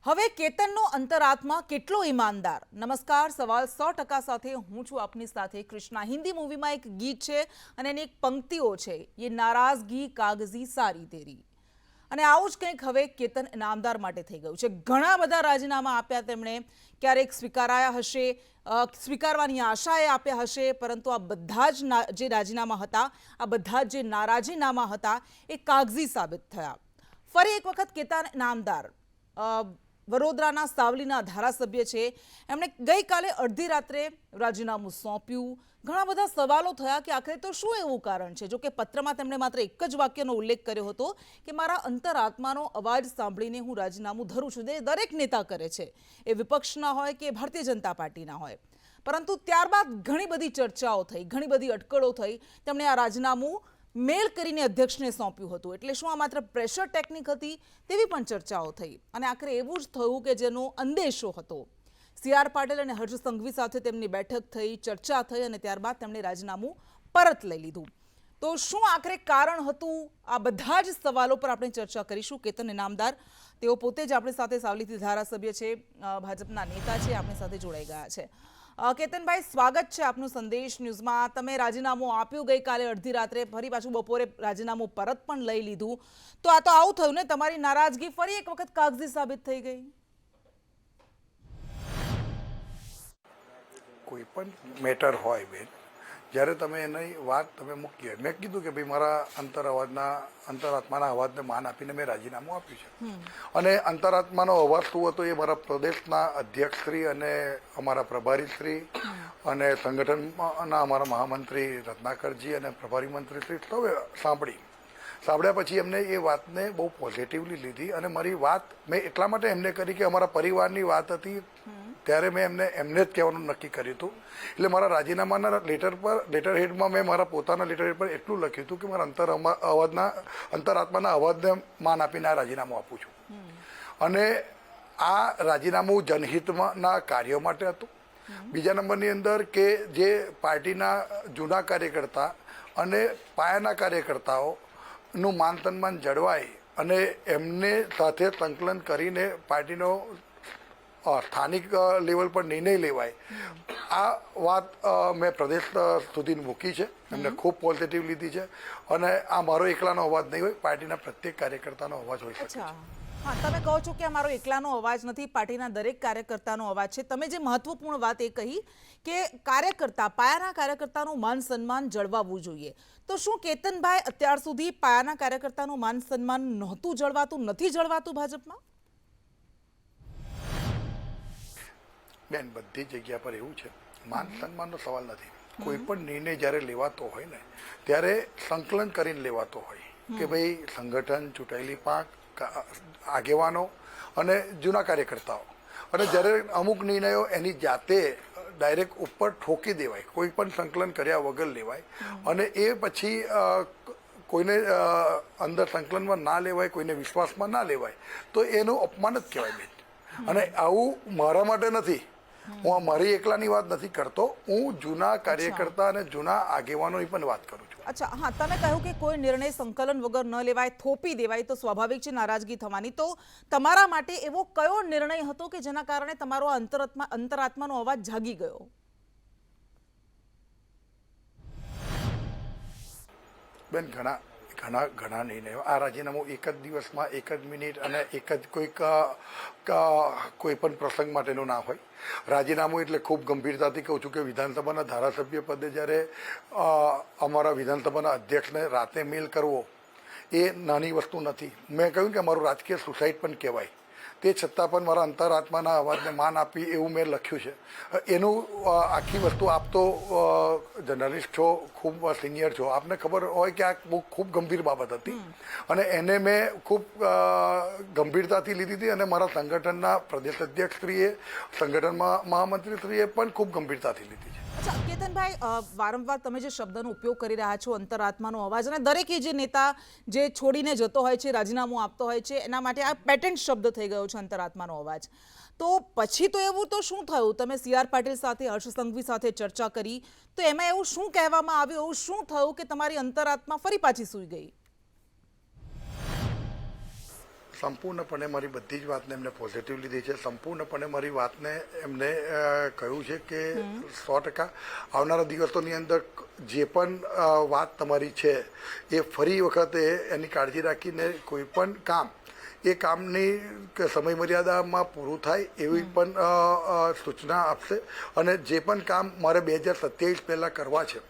હવે કેતનનો અંતરાત્મા કેટલો ઈમાનદાર? નમસ્કાર, સવાલ 100% સાથે હું છું આપની સાથે કૃષ્ણા। હિન્દી મૂવીમાં એક ગીત છે અને એની એક પંક્તિઓ છે, ये नाराजगी कागजी सारी तेरी। અને આવું જ કંઈક હવે કેતન ઇનામદાર માટે થઈ ગયું છે। ઘણા બધા રાજીનામા આપ્યા તેમણે, ક્યારેક સ્વીકારાયા હશે, સ્વીકારવાની આશાએ આપ્યા હશે, પરંતુ આ બધા જ જે રાજીનામા હતા, આ બધા જ જે નારાજીનામા હતા, એ કાગઝી સાબિત થયા। ફરી એક વખત કેતન ઇનામદાર વડોદરાના સાવલીના ધારાસભ્ય છે, એમણે ગઈકાલે અડધી રાત્રે રાજીનામું સોંપ્યું। ઘણા બધા સવાલો થયા કે આખરે તો શું એવું કારણ છે? જો કે પત્રમાં તેમણે માત્ર એક જ વાક્યનો ઉલ્લેખ કર્યો હતો કે મારા અંતરાત્માનો અવાજ સાંભળીને હું રાજીનામું ધરું છું। દરેક નેતા કરે છે, એ વિપક્ષના હોય કે ભારતીય જનતા પાર્ટીના હોય। પરંતુ ત્યારબાદ ઘણી બધી ચર્ચાઓ થઈ, ઘણી બધી અટકળો થઈ। તેમણે આ રાજીનામું મેલ કરીને અધ્યક્ષને સોંપ્યું હતું। એટલે શું આ માત્ર પ્રેશર ટેકનિક હતી? તેવી પણ ચર્ચાઓ થઈ અને આખરે એવું જ થયું કે જેનો અંદેશો હતો। સી.આર. પાટીલ અને હર્ષ સંઘવી સાથે તેમની બેઠક થઈ, ચર્ચા થઈ અને ત્યારબાદ તેમણે રાજીનામું પરત લઈ લીધું। તો શું આખરે કારણ હતું? આ બધા જ સવાલો પર આપણે ચર્ચા કરીશું। કેતન ઇનામદાર તેઓ પોતે જ આપણી સાથે સાવલીથી ધારાસભ્ય છે, ભાજપના નેતા છે, આપણી સાથે જોડાઈ ગયા છે। કેતનભાઈ, સ્વાગત છે આપનું સંદેશ ન્યૂઝમાં। તમે રાજીનામું આપ્યું ગઈકાલે અડધી રાત્રે, ફરી પાછું બપોરે રાજીનામું પરત પણ લઈ લીધું। તો આ તો આવું થયું ને, તમારી નારાજગી ફરી એક વખત કાગઝી સાબિત થઈ ગઈ। કોઈ પણ મેટર હોય બેન, જ્યારે તમે એની વાત તમે મૂકી, મેં કીધું કે ભાઈ મારા અંતરાત્માના અવાજને માન આપીને મેં રાજીનામું આપ્યું છે। અને અંતરાત્માનો અવાજ શું હતો એ મારા પ્રદેશના અધ્યક્ષશ્રી અને અમારા પ્રભારીશ્રી અને સંગઠનના અમારા મહામંત્રી રત્નાકરજી અને પ્રભારી મંત્રીશ્રી સૌએ સાંભળ્યા પછી એમને એ વાતને બહુ પોઝિટિવલી લીધી અને મારી વાત મેં એટલા માટે એમને કરી કે અમારા પરિવારની વાત હતી, ત્યારે મેં એમને જ કહેવાનું નક્કી કર્યું હતું। એટલે મારા રાજીનામાના લેટર હેડમાં મેં મારા પોતાના લેટર હેડ પર એટલું લખ્યું હતું કે મારા અંતરાત્માના અવાજને માન આપીને આ રાજીનામું આપું છું। અને આ રાજીનામું જનહિતના કાર્યો માટે હતું। બીજા નંબરની અંદર કે જે પાર્ટીના જૂના કાર્યકર્તા અને પાયાના કાર્યકર્તાઓનું માન સન્માન જળવાય અને એમને સાથે સંકલન કરીને પાર્ટીનો સ્થાનિક લેવલ પર નિર્ણય લેવાય, આ વાત મેં પ્રદેશ સુધી મૂકી છે। એમને ખૂબ પોઝિટિવ લીધી છે અને આ મારો એકલાનો અવાજ નહીં હોય, પાર્ટીના પ્રત્યેક કાર્યકર્તાનો અવાજ હોઈ શકે છે। હા, તમે કહો છો કે અમારો એકલાનો અવાજ નથી, પાર્ટીના દરેક કાર્યકર્તાનો અવાજ છે। તમે જે મહત્વપૂર્ણ વાત એ કહી કે પાયાના કાર્યકર્તાનું માન સન્માન જળવાવું જોઈએ, તો શું કેતનભાઈ અત્યાર સુધી પાયાના કાર્યકર્તાનું માન સન્માન નહોતું જળવાતું, નથી જળવાતું ભાજપમાં? બેન, બધી જગ્યા પર એવું છે, માન સન્માનનો સવાલ નથી। કોઈ પણ નિર્ણય જ્યારે લેવાતો હોય ને, ત્યારે સંકલન કરીને લેવાતો હોય કે ભાઈ સંગઠન, ચૂંટાયેલી પાંખ, આગેવાનો અને જૂના કાર્યકર્તાઓ, અને જ્યારે અમુક નિર્ણયો એની જાતે ડાયરેક્ટ ઉપર ઠોકી દેવાય, કોઈ પણ સંકલન કર્યા વગર લેવાય અને એ પછી કોઈને અંદર સંકલનમાં ના લેવાય, કોઈને વિશ્વાસમાં ના લેવાય, તો એનું અપમાન જ કહેવાય બેન। અને આવું મારા માટે નથી, હું મારી એકલાની વાત નથી કરતો, હું જૂના કાર્યકર્તા અને જૂના આગેવાનોની પણ વાત કરું છું। અચ્છા, હા, તમે કહ્યું કે કોઈ નિર્ણય સંકલન વગર ન લેવાય, થોપી દેવાય તો સ્વાભાવિક છે નારાજગી થવાની। તો તમારા માટે એવો કયો નિર્ણય હતો કે જેના કારણે તમારો અંતરાત્માનો અવાજ જાગી ગયો? બેન, ઘણા નિર્ણયો, આ રાજીનામું એક જ દિવસમાં, એક જ મિનિટ અને એક જ કોઈ પણ પ્રસંગ માટેનું ના હોય। રાજીનામું એટલે ખૂબ ગંભીરતાથી કહું છું કે વિધાનસભાના ધારાસભ્ય પદે જ્યારે અમારા વિધાનસભાના અધ્યક્ષને રાતે મેલ કરવો એ નાની વસ્તુ નથી। મેં કહ્યું કે મારું રાજકીય સુસાઇડ પણ કહેવાય, તે છતાં પણ મારા અંતરાત્માના અવાજને માન આપી એવું મેં લખ્યું છે। એનું આખી વસ્તુ, આપ તો જર્નલિસ્ટ છો, ખૂબ સિનિયર છો, આપને ખબર હોય કે આ બહુ ખૂબ ગંભીર બાબત હતી અને એને મેં ખૂબ ગંભીરતાથી લીધી હતી અને મારા સંગઠનના પ્રદેશ અધ્યક્ષશ્રીએ, સંગઠનમાં મહામંત્રીશ્રીએ પણ ખૂબ ગંભીરતાથી લીધી છે। અચ્છા કેતનભાઈ, વારંવાર તમે જે શબ્દનો ઉપયોગ કરી રહ્યા છો, અંતરાત્માનો અવાજ, અને દરેકે જે નેતા જે છોડીને જતો હોય છે, રાજીનામું આપતો હોય છે, એના માટે આ પેટન્ટ શબ્દ થઈ ગયો છે અંતરાત્માનો અવાજ। તો પછી તો એવું તો શું થયું? તમે સી.આર. પાટીલ સાથે, હર્ષ સંઘવી સાથે ચર્ચા કરી, તો એમાં એવું શું કહેવામાં આવ્યું, એવું શું થયું કે તમારી અંતરાત્મા ફરી પાછી સૂઈ ગઈ? સંપૂર્ણપણે મારી બધી જ વાતને એમને પોઝિટિવ લીધી છે. સંપૂર્ણપણે મારી વાતને એમને કહ્યું છે કે 100% આવનારા દિવસોની અંદર જે પણ વાત તમારી છે એ ફરી વખતે એની કાળજી રાખીને કોઈ પણ કામ એ કામની સમય મર્યાદામાં પૂરું થાય એવી પણ સૂચના આપશે. અને જે પણ કામ મારે 2027 પહેલાં કરવા છે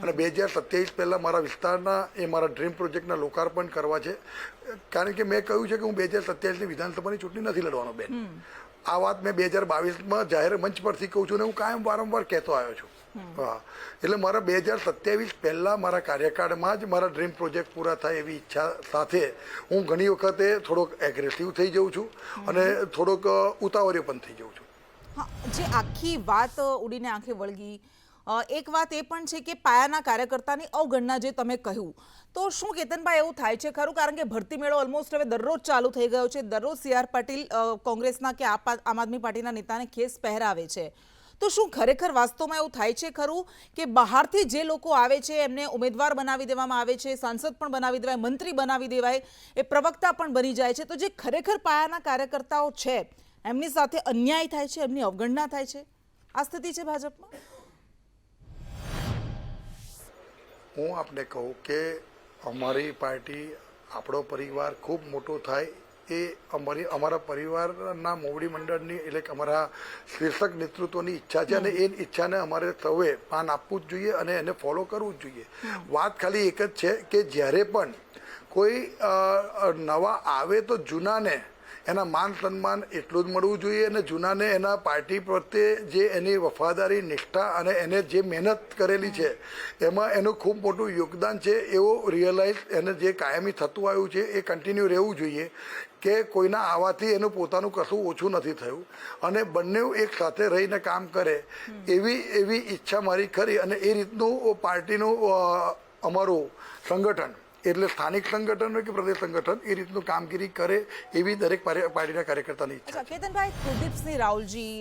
અને 2027 પહેલાં મારા વિસ્તારના એ મારા ડ્રીમ પ્રોજેક્ટના લોકાર્પણ કરવા છે. કારણ કે મેં કહ્યું છે કે હું 2027ની વિધાનસભાની ચૂંટણી નથી લડવાનો બેન. આ વાત મેં 2022માં જાહેર મંચ પરથી કહું છું ને હું કાયમ વારંવાર કહેતો આવ્યો છું. હા, એટલે મારા 2027 પહેલાં મારા કાર્યકાળમાં જ મારા ડ્રીમ પ્રોજેક્ટ પૂરા થાય એવી ઈચ્છા સાથે હું ઘણી વખતે થોડોક એગ્રેસિવ થઈ જાઉં છું અને થોડોક ઉતાવળિયો પણ થઈ જાઉં છું. હા, જે આખી વાત ઉડીને આંખે વળગી, એક વાત એ પણ છે કે પાયાના કાર્યકર્તાની અવગણના જે તમે કહ્યું, તો શું કેતનભાઈ એવું થાય છે ખરું? કારણ કે ભરતી મેળો ઓલમોસ્ટ હવે દરરોજ ચાલુ થઈ ગયો છે. દરરોજ CR પાટીલ કોંગ્રેસના કે આમ આદમી પાર્ટીના નેતાને ખેસ પહેરાવે છે. તો શું ખરેખર વાસ્તવમાં એવું થાય છે ખરું કે બહારથી જે લોકો આવે છે એમને ઉમેદવાર બનાવી દેવામાં આવે છે, સાંસદ પણ બનાવી દેવાય, મંત્રી બનાવી દેવાય, એ પ્રવક્તા પણ બની જાય છે, તો જે ખરેખર પાયાના કાર્યકર્તાઓ છે એમની સાથે અન્યાય થાય છે, એમની અવગણના થાય છે? આ સ્થિતિ છે ભાજપમાં. હું આપને કહું કે અમારી પાર્ટી, આપણો પરિવાર ખૂબ મોટો થાય એ અમારા પરિવારના મોવડી મંડળની એટલે કે અમારા શીર્ષક નેતૃત્વની ઈચ્છા છે અને એ ઈચ્છાને અમારે સૌએ પાન આપવું જ જોઈએ અને એને ફોલો કરવું જ જોઈએ. વાત ખાલી એક જ છે કે જ્યારે પણ કોઈ નવા આવે તો જૂનાને એના માન સન્માન એટલું જ મળવું જોઈએ અને જૂનાને એના પાર્ટી પ્રત્યે જે એની વફાદારી, નિષ્ઠા અને એને જે મહેનત કરેલી છે એમાં એનું ખૂબ મોટું યોગદાન છે એવો રિયલાઇઝ એને જે કાયમી થતું આવ્યું છે એ કન્ટિન્યુ રહેવું જોઈએ કે કોઈના આવવાથી એનું પોતાનું કશું ઓછું નથી થયું અને બંને એક સાથે રહીને કામ કરે એવી ઈચ્છા મારી ખરી. અને એ રીતનું પાર્ટીનું અમારું સંગઠન એટલે સ્થાનિક સંગઠન હોય કે પ્રદેશ સંગઠન એ રીતનું કામગીરી કરે એવી દરેક પાર્ટીના કાર્યકર્તાની ઈચ્છા. કેતનભાઈ, કુલદીપસિંહ રાવલજી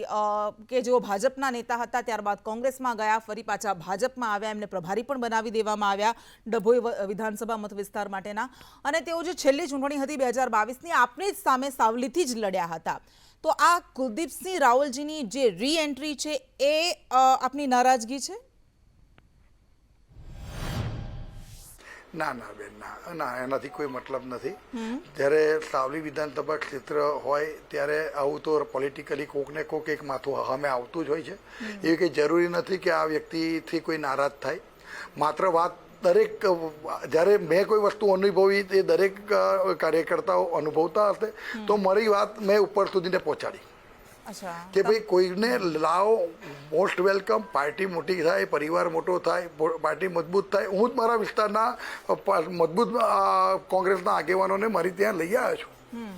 કે જેઓ ભાજપના નેતા હતા, ત્યારબાદ કોંગ્રેસમાં ગયા, ફરી પાછા ભાજપમાં આવ્યા, એમને પ્રભારી પણ બનાવી દેવામાં આવ્યા ડભોઈ વિધાનસભા મત વિસ્તાર માટેના, અને તેઓ જે છેલ્લી ચૂંટણી હતી 2022ની આપની જ સામે સાવલીથી જ લડ્યા હતા. તો આ કુલદીપસિંહ રાવલજીની જે રીએન્ટ્રી છે એ આપની નારાજગી છે? ના ના બેન, ના, એનાથી કોઈ મતલબ નથી. જ્યારે સાવલી વિધાનસભા ક્ષેત્ર હોય ત્યારે આવું તો પોલિટિકલી કોક ને કોક એક માથું સામે આવતું જ હોય છે. એવી કંઈ જરૂરી નથી કે આ વ્યક્તિથી કોઈ નારાજ થાય. માત્ર વાત દરેક જ્યારે મેં કોઈ વસ્તુ અનુભવી એ દરેક કાર્યકર્તાઓ અનુભવતા હશે તો મારી વાત મેં ઉપર સુધીને પહોંચાડી કે ભાઈ કોઈને લાવો, મોસ્ટ વેલકમ. પાર્ટી મોટી થાય, પરિવાર મોટો થાય, પાર્ટી મજબૂત થાય. હું જ મારા વિસ્તારના મજબૂત કોંગ્રેસના આગેવાનોને મારી ત્યાં લઈ આવ્યો છું.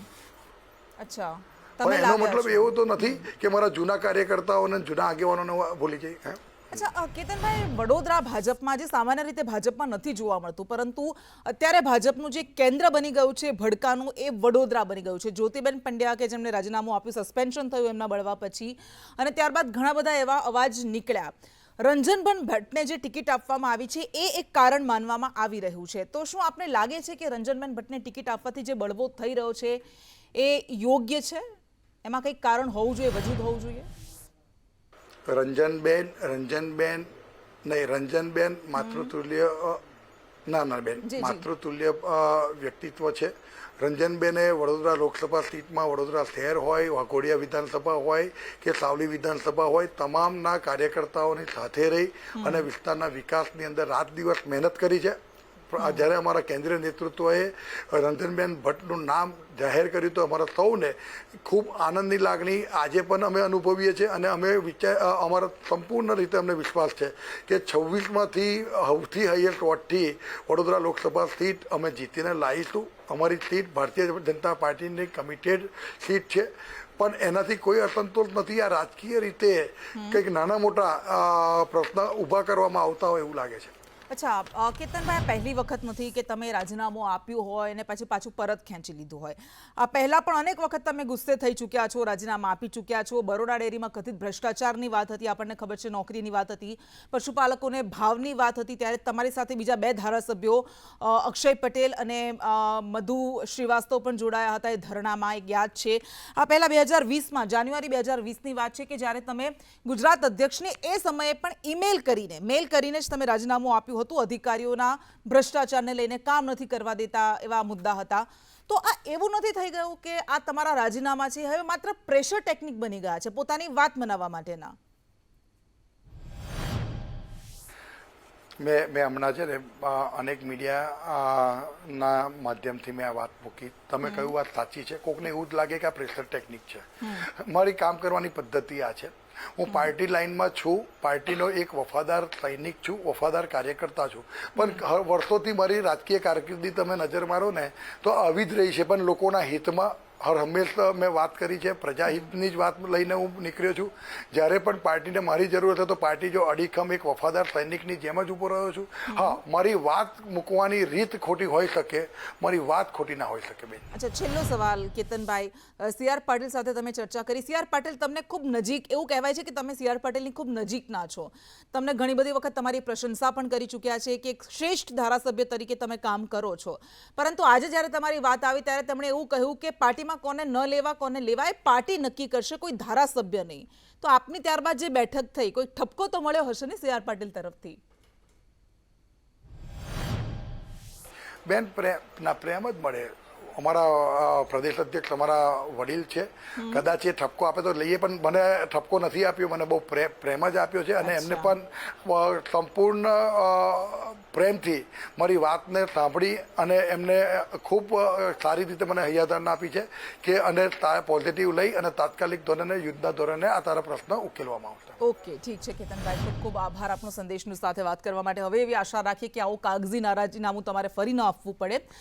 અચ્છા, પણ એનો મતલબ એવો તો નથી કે મારા જૂના કાર્યકર્તાઓને, જૂના આગેવાનોને ભૂલી જાય. અચ્છા કેતનભાઈ, વડોદરા ભાજપમાં, જે સામાન્ય રીતે ભાજપમાં નથી જોવા મળતું, પરંતુ અત્યારે ભાજપનું જે કેન્દ્ર બની ગયું છે ભડકાનું, એ વડોદરા બની ગયું છે. જ્યોતિબેન પંડ્યા કે જેમણે રાજીનામું આપ્યું, સસ્પેન્શન થયું એમના બળવા પછી, અને ત્યારબાદ ઘણા બધા એવા અવાજ નીકળ્યા. રંજનબેન ભટ્ટને જે ટિકિટ આપવામાં આવી છે એ એક કારણ માનવામાં આવી રહ્યું છે. તો શું આપને લાગે છે કે રંજનબેન ભટ્ટને ટિકિટ આપવાથી જે બળવો થઈ રહ્યો છે એ યોગ્ય છે? એમાં કંઈક કારણ હોવું જોઈએ, વજૂદ હોવું જોઈએ? રંજનબેન માતૃતુલ્ય ના બેન, માતૃતુલ્ય વ્યક્તિત્વ છે. રંજનબેને વડોદરા લોકસભા સીટમાં, વડોદરા શહેર હોય, વાઘોડિયા વિધાનસભા હોય કે સાવલી વિધાનસભા હોય, તમામના કાર્યકર્તાઓની સાથે રહી અને વિસ્તારના વિકાસની અંદર રાત દિવસ મહેનત કરી છે. જ્યારે અમારા કેન્દ્રીય નેતૃત્વએ રંજનબેન ભટ્ટનું નામ જાહેર કર્યું તો અમારા સૌને ખૂબ આનંદની લાગણી આજે પણ અમે અનુભવીએ છીએ અને અમે અમારા સંપૂર્ણ રીતે અમને વિશ્વાસ છે કે 26માંથી સૌથી હાઈએસ્ટ વોટથી વડોદરા લોકસભા સીટ અમે જીતીને લાવીશું. અમારી સીટ ભારતીય જનતા પાર્ટીની કમિટેડ સીટ છે, પણ એનાથી કોઈ અસંતોષ નથી. આ રાજકીય રીતે કંઈક નાના મોટા પ્રશ્ન ઊભા કરવામાં આવતા હોય એવું લાગે છે. અચ્છા, કેતનભાઈ, આ પહેલી વખત નથી કે તમે રાજીનામું આપ્યું હોય અને પછી પાછું પરત ખેંચી લીધું હોય. આ પહેલા પણ અનેક વખત તમે ગુસ્સે થઈ ચૂક્યા છો, રાજીનામું આપી ચૂક્યા છો. બરોડા ડેરીમાં કથિત ભ્રષ્ટાચારની વાત હતી, આપણને ખબર છે, નોકરીની વાત હતી, પશુપાલકોને ભાવની વાત હતી. ત્યારે તમારી સાથે બીજા 2 ધારાસભ્યો અક્ષય પટેલ અને મધુ શ્રીવાસ્તવ પણ જોડાયા હતા એ ધરણામાં, એક યાદ છે. આ પહેલા 2020માં જાન્યુઆરી 2020ની વાત છે કે જ્યારે તમે ગુજરાત અધ્યક્ષને એ સમયે પણ મેલ કરીને જ તમે રાજીનામું આપ્યું હતું. અધિકારીઓના ભ્રષ્ટાચારને લઈને કામ નથી કરવા દેતા એવા મુદ્દા હતા. તો આ એવું નથી થઈ ગયું કે આ તમારા રાજીનામા છે હવે માત્ર પ્રેશર ટેકનિક બની ગયા છે પોતાની વાત મનાવવા માટેના? મેં હમણાં છે ને અનેક મીડિયા ના માધ્યમથી મેં આ વાત મૂકી. તમે કહ્યું વાત સાચી છે. કોકને એવું જ લાગે કે આ પ્રેશર ટેકનિક છે. મારી કામ કરવાની પદ્ધતિ આ છે. હું પાર્ટી લાઇનમાં છું, પાર્ટીનો એક વફાદાર સૈનિક છું, વફાદાર કાર્યકર્તા છું. પણ વર્ષોથી મારી રાજકીય કારકિર્દી તમે નજર મારો ને તો આવી જ રહી છે. પણ લોકોના હિતમાં હર હંમેશા મેં વાત કરી છે, પ્રજાહિતની જ વાત લઈને હું નીકળ્યો છું. જ્યારે પણ પાર્ટીને મારી જરૂરત હોય તો પાર્ટી જો અડીખમ એક વફાદાર સૈનિકની જેમ જ ઊભો રહ્યો છું. હા, મારી વાત મૂકવાની રીત ખોટી હોઈ શકે, મારી વાત ખોટી ના હોઈ શકે બેન. અચ્છા, છેલ્લો સવાલ કેતનભાઈ, સી.આર. પાટીલ સાથે તમે ચર્ચા કરી. સી.આર. પાટીલ તમને ખૂબ નજીક, એવું કહેવાય છે કે તમે સી.આર. પાટીલની ખૂબ નજીકના છો. તમને ઘણી બધી વખત તમારી પ્રશંસા પણ કરી ચૂક્યા છે કે એક શ્રેષ્ઠ ધારાસભ્ય તરીકે તમે કામ કરો છો. પરંતુ આજે જ્યારે તમારી વાત આવી ત્યારે તેમણે એવું કહ્યું કે પાર્ટીમાં કોને ન લેવા કોને લેવા એ પાર્ટી નક્કી કરશે, કોઈ ધારાસભ્ય નહીં. તો આપની ત્યારબાદ જે બેઠક થઈ, કોઈ ઠપકો તો મળ્યો હશે ને સી.આર. પાટીલ તરફથી? બેન, પ્રેમ જ મળે. અમારા પ્રદેશ અધ્યક્ષ અમારા વડીલ છે. કદાચ એ ઠપકો આપે તો લઈએ, પણ મને ઠપકો નથી આપ્યો. મને બહુ પ્રેમ જ આપ્યો છે. અને એમને પણ સંપૂર્ણ પ્રેમથી મારી વાતને સાંભળી અને એમને ખૂબ સારી રીતે મને હૈયાધારણા આપી છે કે અને પોઝિટિવ લઈ અને તાત્કાલિક ધોરણે, યુદ્ધના ધોરણે આ તારા પ્રશ્ન ઉકેલવામાં આવશે. ઓકે, ઠીક છે કેતનભાઈ, ખૂબ ખૂબ આભાર આપનો સંદેશનું સાથે વાત કરવા માટે. હવે એવી આશા રાખીએ કે આવું કાગઝી નારાજીનામું તમારે ફરી ન આપવું પડે.